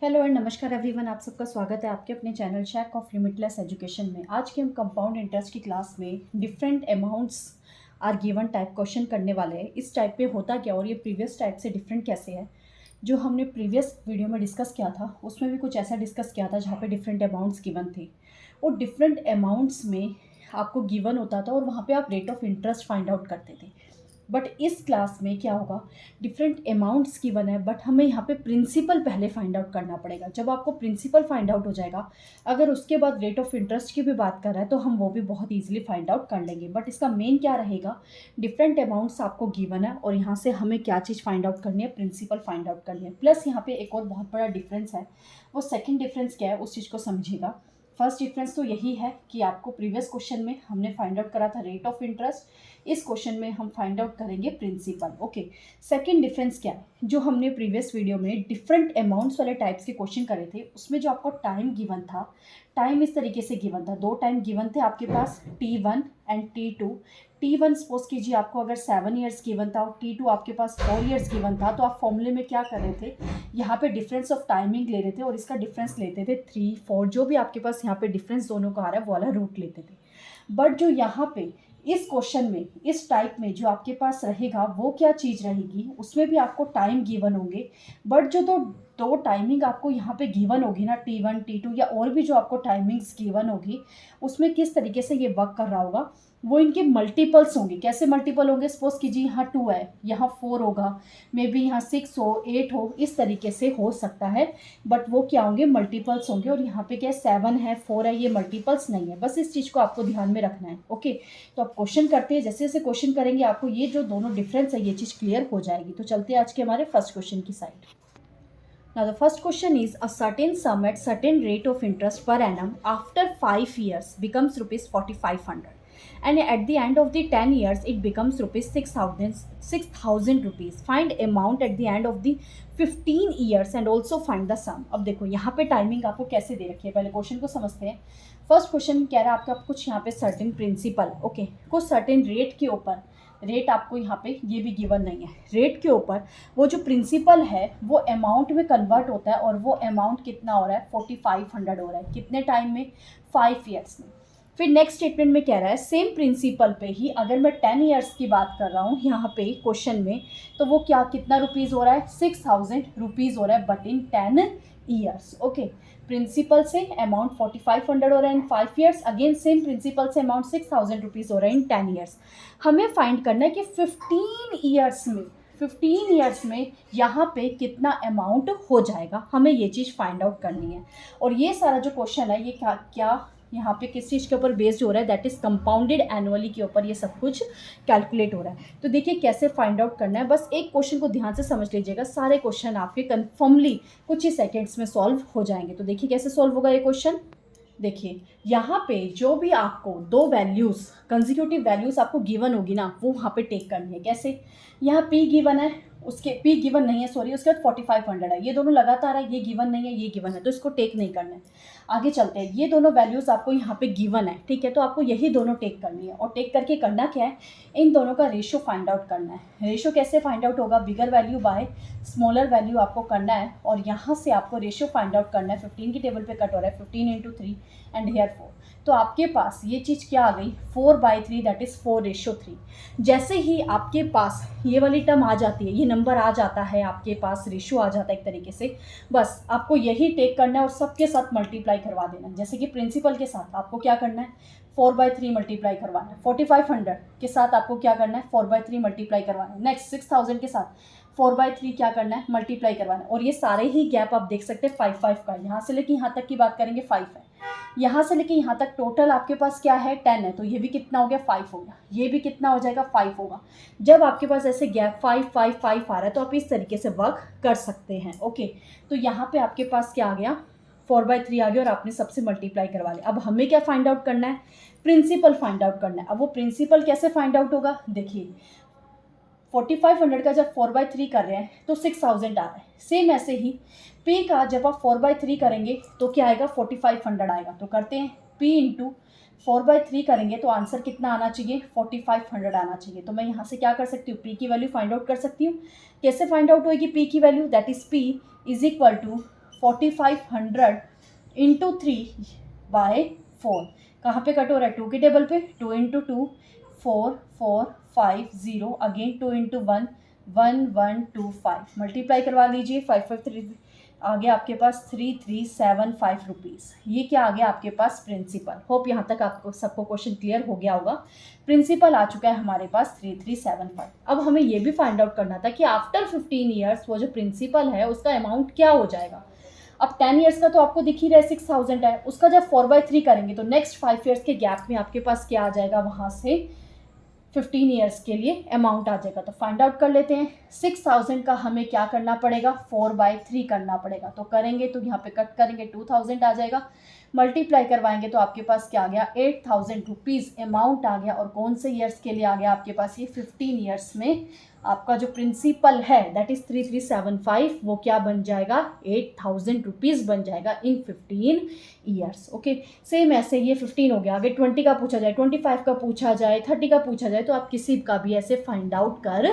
Hello and नमस्कार everyone, आप सबका स्वागत है आपके अपने channel shack of limitless education में। आज के हम कंपाउंड इंटरेस्ट की क्लास में different amounts are given type question करने वाले हैं। इस टाइप पे होता क्या और ये प्रीवियस टाइप से डिफरेंट कैसे है, जो हमने प्रीवियस वीडियो में डिस्कस किया था उसमें भी कुछ ऐसा डिस्कस किया था जहाँ पे डिफरेंट अमाउंट्स गिवन थे और डिफरेंट अमाउंट्स में आपको गिवन होता था और वहाँ पे आप rate of interest find out करते थे। बट इस क्लास में क्या होगा, डिफरेंट अमाउंट्स गिवन है बट हमें यहाँ पे प्रिंसिपल पहले फाइंड आउट करना पड़ेगा। जब आपको प्रिंसिपल फाइंड आउट हो जाएगा, अगर उसके बाद रेट ऑफ इंटरेस्ट की भी बात कर रहा है तो हम वो भी बहुत ईजिली फाइंड आउट कर लेंगे। बट इसका मेन क्या रहेगा, डिफरेंट अमाउंट्स आपको गिवन है और यहाँ से हमें क्या चीज़ फाइंड आउट करनी है, प्रिंसिपल फाइंड आउट करनी है। प्लस यहाँ पे एक और बहुत बड़ा डिफरेंस है, वो सेकेंड डिफरेंस क्या है उस चीज़ को समझिएगा। फर्स्ट डिफरेंस तो यही है कि आपको प्रीवियस क्वेश्चन में हमने फाइंड आउट करा था रेट ऑफ इंटरेस्ट, इस क्वेश्चन में हम फाइंड आउट करेंगे प्रिंसिपल। ओके, सेकंड डिफरेंस क्या है, जो हमने प्रीवियस वीडियो में डिफरेंट अमाउंट्स वाले टाइप्स के क्वेश्चन करे थे उसमें जो आपको टाइम गिवन था, टाइम इस तरीके से गिवन था, दो टाइम गिवन थे आपके पास T1 and T2। T1 suppose कीजिए आपको अगर 7 ईयर्स गिवन था और T2 आपके पास 4 ईयर्स गिवन था, तो आप फॉर्मूले में क्या कर रहे थे, यहाँ पे डिफरेंस ऑफ टाइमिंग ले रहे थे और इसका डिफरेंस लेते थे 3, 4, जो भी आपके पास यहाँ पे डिफरेंस दोनों का आ रहा है वो वाला रूट लेते थे। बट जो यहाँ पे इस क्वेश्चन में, इस टाइप में जो आपके पास रहेगा वो क्या चीज़ रहेगी, उसमें भी आपको टाइम गिवन होंगे बट जो दो टाइमिंग आपको यहाँ पे गिवन होगी ना, T1 T2 या और भी जो आपको टाइमिंग्स गिवन होगी, उसमें किस तरीके से ये वर्क कर रहा होगा, वो इनके मल्टीपल्स होंगे। कैसे मल्टीपल होंगे, सपोज कीजिए यहाँ 2 है, यहाँ 4 होगा, मे बी यहाँ 6 हो, 8 हो, इस तरीके से हो सकता है। बट वो क्या होंगे, मल्टीपल्स होंगे। और यहाँ पे क्या है, 7 है, 4 है, ये मल्टीपल्स नहीं है। बस इस चीज़ को आपको ध्यान में रखना है। ओके, तो आप क्वेश्चन करते हैं, जैसे जैसे क्वेश्चन करेंगे आपको ये जो दोनों डिफरेंस है ये चीज़ क्लियर हो जाएगी। तो चलते हैं आज के हमारे फर्स्ट क्वेश्चन की side. Now the first question is, a certain sum at certain rate of interest per annum after 5 years becomes rupees 4500 and at the end of the 10 years it becomes rupees 6000 rupees. Find amount at the end of the 15 years and also find the sum. अब देखो यहाँ पे timing आपको कैसे दे रखी है, पहले question को समझते हैं। फर्स्ट क्वेश्चन कह रहा है आपका कुछ यहाँ पे सर्टेन प्रिंसिपल, ओके, कुछ सर्टेन रेट के ऊपर, रेट आपको यहाँ पे ये भी गिवन नहीं है, रेट के ऊपर वो जो प्रिंसिपल है वो अमाउंट में कन्वर्ट होता है और वो अमाउंट कितना हो रहा है, 4500 हो रहा है। कितने टाइम में, 5 ईयर्स में। फिर नेक्स्ट स्टेटमेंट में कह रहा है सेम प्रिंसिपल पे ही अगर मैं 10 ईयर्स की बात कर रहा हूँ यहाँ पे क्वेश्चन में, तो वो क्या कितना रुपीज़ हो रहा है, 6000 रुपीज़ हो रहा है but in 10 years. Okay, principal से अमाउंट 4500 हो रहा है in 5 years, again same principal से अमाउंट 6000 रुपीज़ हो रहा है इन 10 ईयर्स। हमें फाइंड करना है कि 15 ईयर्स में यहाँ पे कितना अमाउंट हो जाएगा, हमें ये चीज़ फाइंड आउट करनी है। और ये सारा जो क्वेश्चन है ये क्या क्या यहाँ पे किस चीज़ के ऊपर बेस्ड हो रहा है, दैट इज़ कंपाउंडेड एनुअली के ऊपर ये सब कुछ कैलकुलेट हो रहा है। तो देखिए कैसे फाइंड आउट करना है, बस एक क्वेश्चन को ध्यान से समझ लीजिएगा, सारे क्वेश्चन आपके कन्फर्मली कुछ ही सेकेंड्स में सॉल्व हो जाएंगे। तो देखिए कैसे सॉल्व होगा ये क्वेश्चन। देखिए यहाँ पे जो भी आपको दो वैल्यूज़, कंसेक्यूटिव वैल्यूज़ आपको गिवन होगी ना, वो वहाँ पे टेक करनी है। कैसे, यहाँ P गिवन है, उसके P गिवन नहीं है, सॉरी, उसके बाद 4500 है, ये दोनों लगातार है, ये गिवन नहीं है, ये गिवन है, तो इसको टेक नहीं करना है। आगे चलते हैं, ये दोनों वैल्यूज़ आपको यहाँ पे गिवन है, ठीक है, तो आपको यही दोनों टेक करनी है। और टेक करके करना क्या है, इन दोनों का रेशियो फाइंड आउट करना है। रेशियो कैसे फाइंड आउट होगा, बिगर वैल्यू बाय स्मॉलर वैल्यू आपको करना है और यहाँ से आपको रेशियो फाइंड आउट करना है। 15 की टेबल पे कट हो रहा है, 15 × 3 एंड हेयर 4, तो आपके पास ये चीज़ क्या आ गई, 4/3, दैट इज़ 4:3। जैसे ही आपके पास ये वाली टर्म आ जाती है, ये नंबर आ जाता है आपके पास, रेशियो आ जाता है एक तरीके से, बस आपको यही टेक करना है और सबके साथ मल्टीप्लाई करवा देना है। जैसे कि प्रिंसिपल के साथ आपको क्या करना है, 4/3 मल्टीप्लाई करवाना है। 4500 के साथ आपको क्या करना है, 4/3 मल्टीप्लाई करवाना है। नेक्स्ट 6000 के साथ 4/3 क्या करना है, मल्टीप्लाई करवाना है। और ये सारे ही गैप आप देख सकते हैं 5 का, यहाँ से लेके यहाँ तक की बात करेंगे 5 है, यहाँ से लेके यहाँ तक टोटल आपके पास क्या है, 10 है, तो ये भी कितना हो गया, 5 हो गया, ये भी कितना हो जाएगा, 5 होगा। जब आपके पास ऐसे गैप 5 5 5 आ रहा है तो आप इस तरीके से वर्क कर सकते हैं। ओके, तो यहाँ पे आपके पास क्या आ गया, 4/3 आ गया और आपने सबसे मल्टीप्लाई करवा लिया। अब हमें क्या फाइंड आउट करना है, प्रिंसिपल फाइंड आउट करना है। अब वो प्रिंसिपल कैसे फाइंड आउट होगा, देखिए 4500 का जब 4/3 कर रहे हैं तो 6000 आ रहा है। सेम ऐसे ही P का जब आप 4/3 करेंगे तो क्या आएगा, 4500 आएगा। तो करते हैं P × 4/3 करेंगे तो आंसर कितना आना चाहिए, 4500 आना चाहिए। तो मैं यहाँ से क्या कर सकती हूँ, P की वैल्यू फाइंड आउट कर सकती हूँ। कैसे फाइंड आउट होगी P की value, that is P = 4500 into 3/4, कहाँ पे कट हो रहा है, 2 की टेबल पे, 2 इंटू 2 4 4 5 0, अगेन 2 इंटू 1 1 1 2 5, मल्टीप्लाई करवा लीजिए, 5 5 3 आ गया आपके पास 3375 रुपीज़। ये क्या आ गया आपके पास, प्रिंसिपल। होप यहाँ तक आपको सबको क्वेश्चन क्लियर हो गया होगा। प्रिंसिपल आ चुका है हमारे पास 3375। अब हमें ये भी फाइंड आउट करना था कि आफ्टर 15 ईयर्स वो जो प्रिंसिपल है उसका अमाउंट क्या हो जाएगा। अब 10 ईयर्स का तो आपको दिख ही रहा है 6000 है, उसका जब 4/3 करेंगे तो नेक्स्ट 5 ईयर्स के गैप में आपके पास क्या आ जाएगा, वहाँ से 15 ईयर्स के लिए अमाउंट आ जाएगा। तो फाइंड आउट कर लेते हैं। 6000 का हमें क्या करना पड़ेगा, 4/3 करना पड़ेगा। तो करेंगे तो यहाँ पे कट करेंगे 2000 आ जाएगा, मल्टीप्लाई करवाएंगे तो आपके पास क्या आ गया, 8000 रुपीज़ अमाउंट आ गया। और कौन से ईयर्स के लिए आ गया आपके पास, ये 15 ईयर्स में आपका जो प्रिंसिपल है दैट इज़ 3375, वो क्या बन जाएगा, 8000 रुपीज़ बन जाएगा इन 15 ईयर्स। ओके, सेम ऐसे ये 15 हो गया, आगे 20 का पूछा जाए, 25 का पूछा जाए, 30 का पूछा जाए, तो आप किसी का भी ऐसे फाइंड आउट कर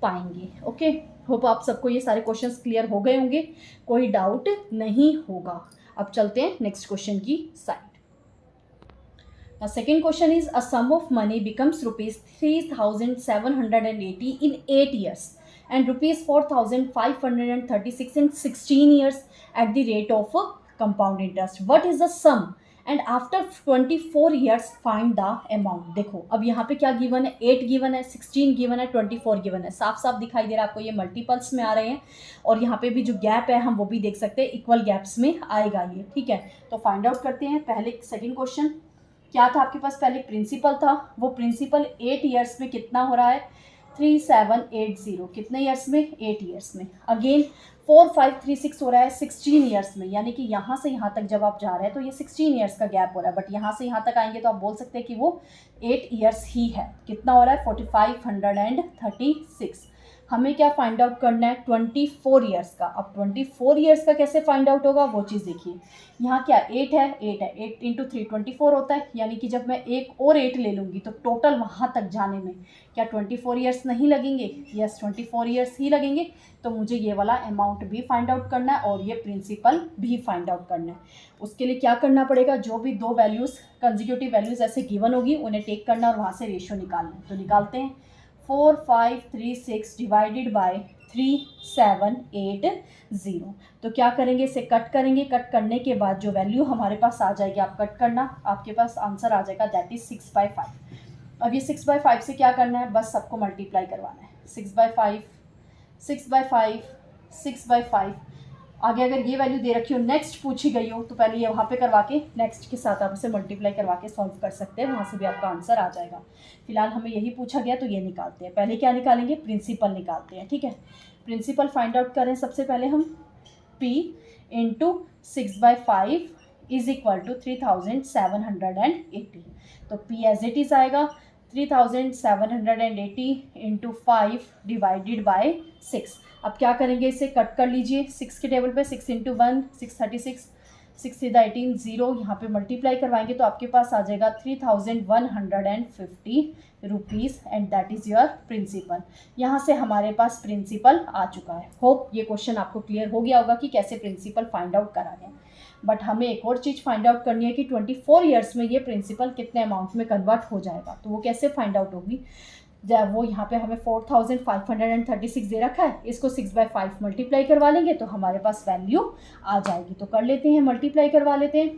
पाएंगे। ओके, होप आप सबको ये सारे क्वेश्चंस क्लियर हो गए होंगे, कोई डाउट नहीं होगा। अब चलते हैं नेक्स्ट क्वेश्चन की side. Now second question is, a sum of money becomes rupees 3780 in 8 years and rupees 4536 in 16 years at the rate of compound interest. What is the sum? And after 24 years find the amount. देखो अब यहाँ पे क्या given है, 8 given है, 16 given है, 24 given है, साफ साफ दिखाई दे रहा है आपको, ये मल्टीपल्स में आ रहे हैं। और यहाँ पे भी जो गैप है हम वो भी देख सकते हैं, इक्वल गैप्स में आएगा ये, ठीक है। तो फाइंड आउट करते हैं। पहले सेकेंड क्वेश्चन क्या था आपके पास, पहले प्रिंसिपल था, वो प्रिंसिपल 8 ईयर्स में कितना हो रहा है, 3780, कितने ईयर्स में, 8 ईयर्स में। अगेन 4536 हो रहा है 16 ईयर्स में, यानी कि यहाँ से यहाँ तक जब आप जा रहे हैं तो ये 16 ईयर्स का गैप हो रहा है, बट यहाँ से यहाँ तक आएंगे तो आप बोल सकते हैं कि वो 8 ईयर्स ही है। कितना हो रहा है, 4536। हमें क्या फाइंड आउट करना है, 24 ईयर्स का। अब 24 ईयर्स का कैसे फाइंड आउट होगा, वो चीज़ देखिए। यहाँ क्या 8 है, 8 इंटू 3 24 होता है, यानी कि जब मैं एक और 8 ले लूँगी तो टोटल वहाँ तक जाने में क्या 24 ईयर्स नहीं लगेंगे, यस 24 ईयर्स ही लगेंगे। तो मुझे ये वाला अमाउंट भी फाइंड आउट करना है और ये प्रिंसिपल भी फाइंड आउट करना है। उसके लिए क्या करना पड़ेगा, जो भी दो वैल्यूज़ कंसेक्यूटिव वैल्यूज़ ऐसे गिवन होगी उन्हें टेक करना और वहाँ से रेशियो निकालना है। तो निकालते हैं, 4536 डिवाइडेड बाय 3780। तो क्या करेंगे, इसे कट करेंगे, कट करने के बाद जो वैल्यू हमारे पास आ जाएगी, आप कट करना, आपके पास आंसर आ जाएगा दैट इज़ 6/5। अब ये 6/5 से क्या करना है, बस सबको मल्टीप्लाई करवाना है, 6/5 6/5 6/5। आगे अगर ये वैल्यू दे रखी हो, नेक्स्ट पूछी गई हो, तो पहले ये वहाँ पे करवा के नेक्स्ट के साथ आप उसे मल्टीप्लाई करवा के सॉल्व कर सकते हैं, वहाँ से भी आपका आंसर आ जाएगा। फिलहाल हमें यही पूछा गया तो ये निकालते हैं। पहले क्या निकालेंगे, प्रिंसिपल निकालते हैं, ठीक है। प्रिंसिपल फाइंड आउट करें सबसे पहले हम, P into 6/5 is equal to 3780। तो P एज इट इज़ आएगा 3780 इंटू 5 डिवाइडेड बाय 6। अब क्या करेंगे, इसे कट कर लीजिए, 6 के टेबल पे 6 इंटू 1 636, 6 3 18 0, यहाँ पे मल्टीप्लाई करवाएंगे तो आपके पास आ जाएगा 3150 rupees and that is your principal. यहाँ से हमारे पास प्रिंसिपल आ चुका है। होप ये क्वेश्चन आपको क्लियर हो गया होगा कि कैसे प्रिंसिपल फाइंड आउट करा गया। बट हमें एक और चीज़ फाइंड आउट करनी है कि 24 ईयर्स में ये प्रिंसिपल कितने अमाउंट में कन्वर्ट हो जाएगा। तो वो कैसे फाइंड आउट होगी, जब वो यहाँ पे हमें 4536 दे रखा है, इसको 6/5 मल्टीप्लाई करवा लेंगे तो हमारे पास वैल्यू आ जाएगी। तो कर लेते हैं, मल्टीप्लाई करवा लेते हैं।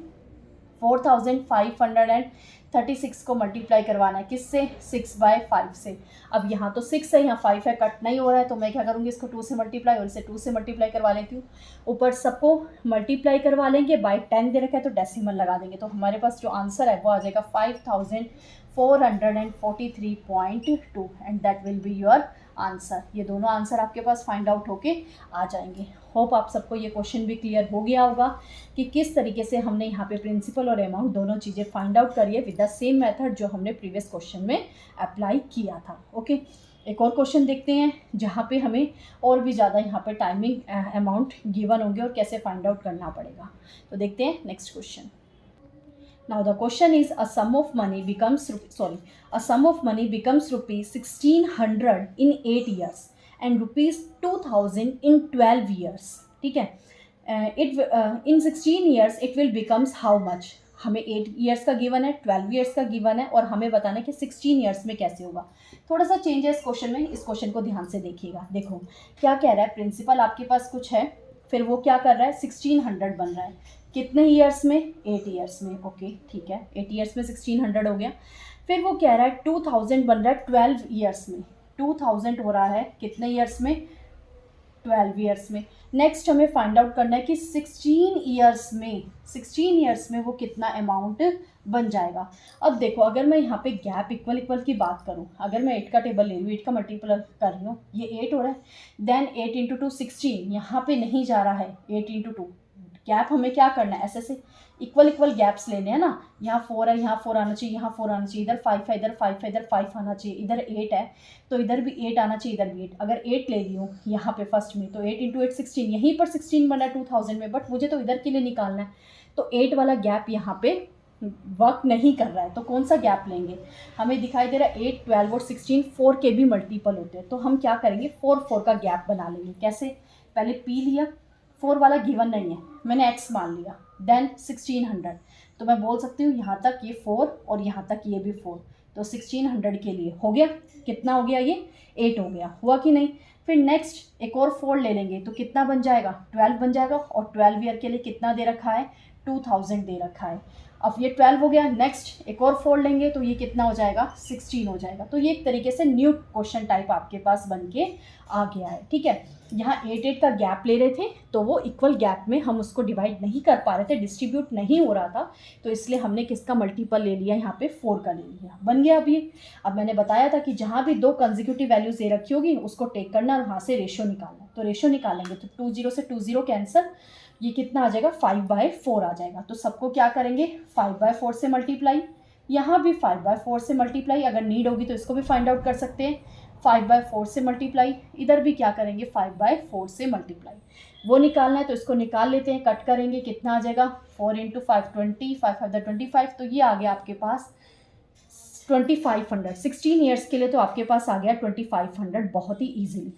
4536 को मल्टीप्लाई करवाना है किससे, 6/5 से। अब यहाँ तो 6 है, यहाँ 5 है, कट नहीं हो रहा है, तो मैं क्या करूँगी, इसको 2 से मल्टीप्लाई और इसे 2 से मल्टीप्लाई करवा लेती हूँ। ऊपर सबको मल्टीप्लाई करवा लेंगे, बाय 10 दे रखा है तो डेसिमल लगा देंगे, तो हमारे पास जो आंसर है वो आ जाएगा 5443.2 and that will be your answer. ये दोनों आंसर आपके पास फाइंड आउट होके आ जाएंगे। होप आप सबको ये क्वेश्चन भी क्लियर हो गया होगा कि किस तरीके से हमने यहाँ पे प्रिंसिपल और अमाउंट दोनों चीज़ें फाइंड आउट करी है विद द सेम मेथड जो हमने प्रीवियस क्वेश्चन में अप्लाई किया था। ओके, एक और क्वेश्चन देखते हैं जहाँ पे हमें और भी ज़्यादा यहाँ पे टाइमिंग अमाउंट गिवन होंगे और कैसे फाइंड आउट करना पड़ेगा। तो देखते हैं next question. Now the question is, a sum of money becomes rupees 1600 in 8 years and rupees 2000 in 12 years. ठीक है, इन 16 years it will becomes how much. हमें 8 ईयर्स का गिवन है, 12 ईयर्स का गिवन है, और हमें बताना है कि 16 ईयर्स में कैसे होगा। थोड़ा सा चेंज है इस क्वेश्चन में, इस क्वेश्चन को ध्यान से देखिएगा। देखो क्या कह रहा है, प्रिंसिपल आपके पास कुछ है, फिर वो क्या कर रहा है, 1600 बन रहा है कितने ईयर्स में, 8 ईयर्स में। ओके ठीक है, 8 ईयर्स में 1600 हो गया। फिर वो कह रहा है 2000 बन रहा है 12 ईयर्स में। 2000 हो रहा है कितने ईयर्स में, 12 ईयर्स में। नेक्स्ट हमें फाइंड आउट करना है कि 16 ईयर्स में वो कितना अमाउंट बन जाएगा। अब देखो अगर मैं यहाँ पे गैप इक्वल इक्वल की बात करूँ, अगर मैं 8 का टेबल ले रही हूँ, 8 का मल्टीपल कर रही हूँ, ये 8 हो रहा है, देन 8 इंटू 2 16, यहाँ पे नहीं जा रहा है 8 इंटू 2। गैप हमें क्या करना है, ऐसे इक्वल इक्वल गैप्स लेने हैं ना। यहाँ 4 है, यहाँ 4 आना चाहिए, यहाँ 4 आना चाहिए, इधर 5 है, इधर 5 है, इधर 5 आना चाहिए, इधर 8 है तो इधर भी 8 आना चाहिए, इधर भी 8। अगर 8 ले रही हूँ यहाँ पे फर्स्ट में, तो 8 इंटू 8 16, यहीं पर 16 बना 2000 में, बट मुझे तो इधर के लिए निकालना है, तो 8 वाला गैप यहाँ पे वर्क नहीं कर रहा है। तो कौन सा गैप लेंगे, हमें दिखाई दे रहा है 8, 12 और 16 4 के भी मल्टीपल होते हैं, तो हम क्या करेंगे 4 का गैप बना लेंगे। कैसे, पहले पी लिया, 4 वाला गिवन नहीं है, मैंने एक्स मान लिया, देन 1600, तो मैं बोल सकती हूँ यहाँ तक ये 4 और यहाँ तक ये भी 4, तो 1600 के लिए हो गया, कितना हो गया, ये 8 हो गया, हुआ कि नहीं। फिर नेक्स्ट एक और 4 ले लेंगे तो कितना बन जाएगा, 12 बन जाएगा, और 12 ईयर के लिए कितना दे रखा है, 2000 दे रखा है। अब ये 12 हो गया, नेक्स्ट एक और 4 लेंगे तो ये कितना हो जाएगा, 16 हो जाएगा। तो ये एक तरीके से न्यू क्वेश्चन टाइप आपके पास बन के आ गया है। ठीक है, यहाँ 8 का गैप ले रहे थे तो वो इक्वल गैप में हम उसको डिवाइड नहीं कर पा रहे थे, डिस्ट्रीब्यूट नहीं हो रहा था, तो इसलिए हमने किसका मल्टीपल ले लिया, यहाँ पे 4 का ले लिया, बन गया। अब मैंने बताया था कि जहाँ भी 2 कंसेक्यूटिव वैल्यूज दे रखी होगी उसको टेक करना और वहाँ से रेशियो निकालना, तो रेशियो निकालेंगे तो 20 से 20 कैंसिल, ये कितना आ जाएगा, 5/4 आ जाएगा। तो सबको क्या करेंगे, 5/4 से मल्टीप्लाई, यहाँ भी 5/4 से मल्टीप्लाई, अगर नीड होगी तो इसको भी फाइंड आउट कर सकते हैं, 5/4 से मल्टीप्लाई, इधर भी क्या करेंगे 5/4 से मल्टीप्लाई, वो निकालना है तो इसको निकाल लेते हैं, कट करेंगे, कितना आ जाएगा 4 इंटू 5 20, 5 5 25, तो ये आ गया आपके पास 2500। 16 ईयर्स के लिए तो आपके पास आ गया 2500 बहुत ही ईजिली,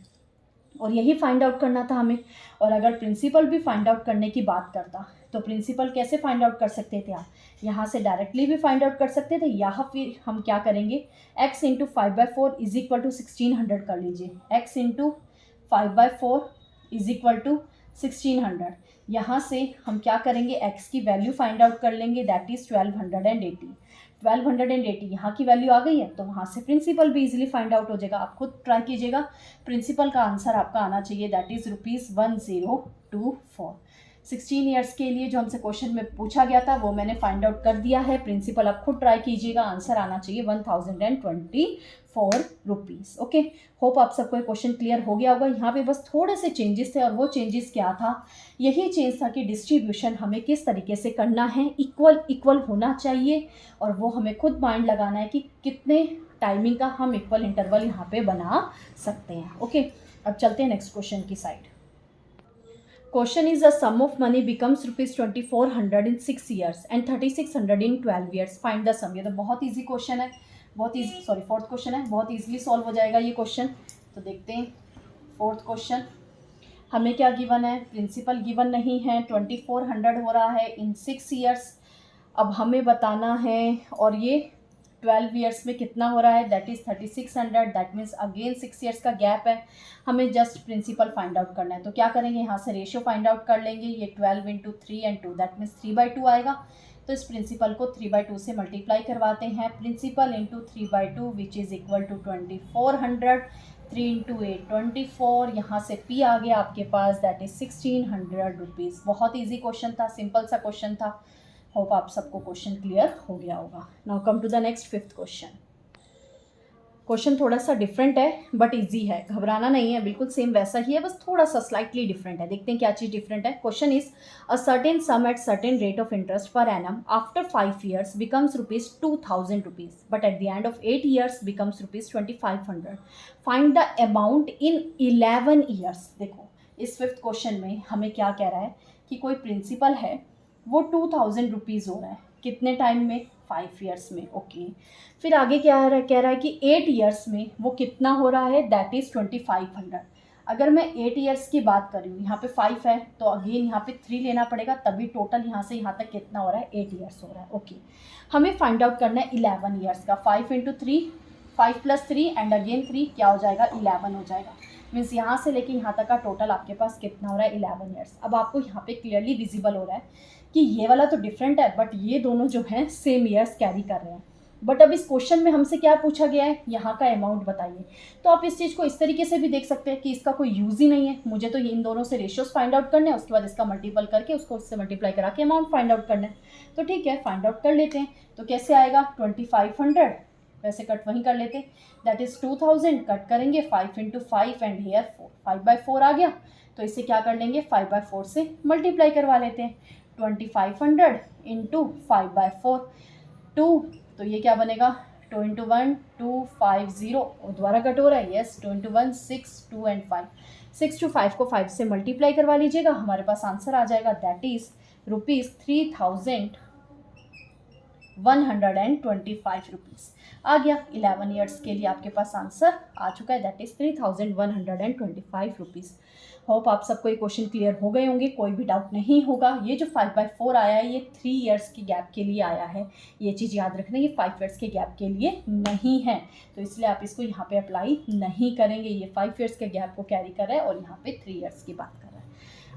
और यही फाइंड आउट करना था हमें। और अगर प्रिंसिपल भी फाइंड आउट करने की बात करता तो प्रिंसिपल कैसे फाइंड आउट कर सकते थे आप, यहाँ से डायरेक्टली भी फाइंड आउट कर सकते थे, या फिर हम क्या करेंगे, x into 5/4 is equal to 1600 कर लीजिए, x into 5/4 is equal to 1600। यहाँ से हम क्या करेंगे, x की वैल्यू फाइंड आउट कर लेंगे, दैट इज़ 1280। 1280 यहाँ की वैल्यू आ गई है, तो वहाँ से प्रिंसिपल भी इजीली फाइंड आउट हो जाएगा। आप खुद ट्राई कीजिएगा, प्रिंसिपल का आंसर आपका आना चाहिए, दैट इज़ ₹1024। 16 ईयर्स के लिए जो हमसे क्वेश्चन में पूछा गया था वो मैंने फाइंड आउट कर दिया है। प्रिंसिपल आप खुद ट्राई कीजिएगा, आंसर आना चाहिए ₹1024। ओके, होप आप सबको क्वेश्चन क्लियर हो गया होगा। यहाँ पे बस थोड़े से चेंजेस थे, और वो चेंजेस क्या था, यही चेंज था कि डिस्ट्रीब्यूशन हमें किस तरीके से करना है, इक्वल इक्वल होना चाहिए, और वो हमें खुद माइंड लगाना है कि कितने टाइमिंग का हम इक्वल इंटरवल यहाँ पे बना सकते हैं। ओके, अब चलते हैं नेक्स्ट क्वेश्चन की side. Question is the sum of money becomes ₹2400 in 6 years and 3600 in 12 years, find the sum. ये तो बहुत ईजी क्वेश्चन है, बहुत ईजी, सॉरी फोर्थ क्वेश्चन है, बहुत ईजिली सॉल्व हो जाएगा ये क्वेश्चन। तो देखते हैं फोर्थ क्वेश्चन, हमें क्या गिवन है, प्रिंसिपल गिवन नहीं है, 2400 हो रहा है इन 6 ईयर्स। अब हमें बताना है, और ये 12 ईयर्स में कितना हो रहा है, that is 3600, that means again 6 years का गैप है, हमें जस्ट प्रिंसिपल फाइंड आउट करना है। तो क्या करेंगे, यहाँ से रेशियो फाइंड आउट कर लेंगे, ये 12 इंटू 3 एंड 2 दैट मीन्स 3/2 आएगा, तो इस प्रिंसिपल को 3/2 से मल्टीप्लाई करवाते हैं, principal into 3/2 which is equal to 2400, 3 into 8 24, यहाँ से पी आ गया आपके पास, दैट इज़ ₹1600। बहुत ईजी क्वेश्चन था, सिंपल सा क्वेश्चन था। होप आप सबको क्वेश्चन क्लियर हो गया होगा। Now come to the next fifth question. Question थोड़ा सा डिफरेंट है बट इजी है, घबराना नहीं है, बिल्कुल सेम वैसा ही है, बस थोड़ा सा स्लाइटली डिफरेंट है। देखते हैं क्या चीज़ डिफरेंट है। Question is a certain some at certain rate of interest per annum after 5 years becomes ₹2000, but at the end of 8 years becomes ₹2500। Find the amount in 11 years. देखो इस फिफ्थ क्वेश्चन में हमें क्या कह रहा है कि कोई प्रिंसिपल है, वो ₹2000 हो रहा है, कितने टाइम में, 5 ईयर्स में। ओके, फिर आगे क्या कह रहा है कि 8 ईयर्स में वो कितना हो रहा है, दैट इज़ 2500। अगर मैं 8 ईयर्स की बात कर रही हूँ, यहाँ पे 5 है तो अगेन यहाँ पे 3 लेना पड़ेगा, तभी टोटल यहाँ से यहाँ तक कितना हो रहा है, 8 ईयर्स हो रहा है। ओके, हमें फाइंड आउट करना है 11 ईयर्स का। 5 इंटू 3, 5 प्लस 3 एंड अगेन 3 क्या हो जाएगा, 11 हो जाएगा। मीन्स यहाँ से लेके यहाँ तक का टोटल आपके पास कितना हो रहा है, 11 ईयर्स। अब आपको यहाँ पे क्लियरली विजिबल हो रहा है कि ये वाला तो डिफरेंट है, बट ये दोनों जो हैं सेम ईयर्स कैरी कर रहे हैं। बट अब इस क्वेश्चन में हमसे क्या पूछा गया है, यहाँ का अमाउंट बताइए। तो आप इस चीज़ को इस तरीके से भी देख सकते हैं कि इसका कोई यूज़ ही नहीं है, मुझे तो इन दोनों से रेशियोज फाइंड आउट करने हैं, उसके बाद इसका मल्टीपल करके उसको उससे मल्टीप्लाई करा के अमाउंट फाइंड आउट करना है। तो ठीक है, फाइंड आउट कर लेते हैं। तो कैसे आएगा, 2500, वैसे कट वहीं कर लेते, दैट इज़ 2000, कट करेंगे 5 इंटू 5 एंड हेयर 4, 5/4 आ गया। तो इसे क्या कर लेंगे, 5/4 से मल्टीप्लाई करवा लेते हैं। 2500 इंटू 5/4 2, तो ये क्या बनेगा, 2 इंटू 1 250, और दोबारा कट हो रहा है, यस 2 इंटू 1 6 2 एंड 5, 6 टू 5 को 5 से मल्टीप्लाई करवा लीजिएगा, हमारे पास आंसर आ जाएगा, दैट इज़ ₹3125 आ गया। 11 ईयर्स के लिए आपके पास आंसर आ चुका है, दैट इज़ ₹3125। होप आप सबको ये क्वेश्चन क्लियर हो गए होंगे, कोई भी डाउट नहीं होगा। ये जो 5/4 आया है ये 3 ईयर्स की गैप के लिए आया है, ये चीज़ याद रखना, ये 5 ईयर्स के गैप के लिए नहीं है, तो इसलिए आप इसको यहाँ पे अप्लाई नहीं करेंगे। ये 5 ईयर्स के गैप को कैरी कर रहा है और यहाँ पे 3 ईयर्स की बात कर रहा है।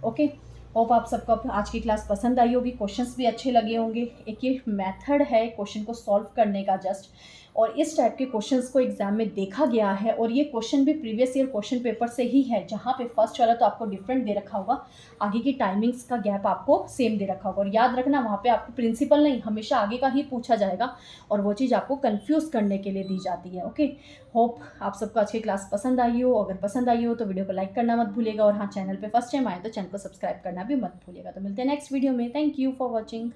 ओके, होप आप सबको आज की क्लास पसंद आई होगी, क्वेश्चंस भी अच्छे लगे होंगे। एक ये मेथड है क्वेश्चन को सॉल्व करने का जस्ट, और इस टाइप के क्वेश्चंस को एग्जाम में देखा गया है, और ये क्वेश्चन भी प्रीवियस ईयर क्वेश्चन पेपर से ही है, जहाँ पे फर्स्ट वाला तो आपको डिफरेंट दे रखा होगा, आगे की टाइमिंग्स का गैप आपको सेम दे रखा होगा। और याद रखना वहाँ पे आपको प्रिंसिपल नहीं, हमेशा आगे का ही पूछा जाएगा, और वो चीज़ आपको कन्फ्यूज़ करने के लिए दी जाती है। ओके, होप आप सबको आज की क्लास पसंद आई हो। अगर पसंद आई हो तो वीडियो को लाइक करना मत भूलिएगा, और हाँ, चैनल पे फर्स्ट टाइम आए तो चैनल को सब्सक्राइब करना भी मत भूलिएगा। तो मिलते हैं नेक्स्ट वीडियो में। Thank you for watching.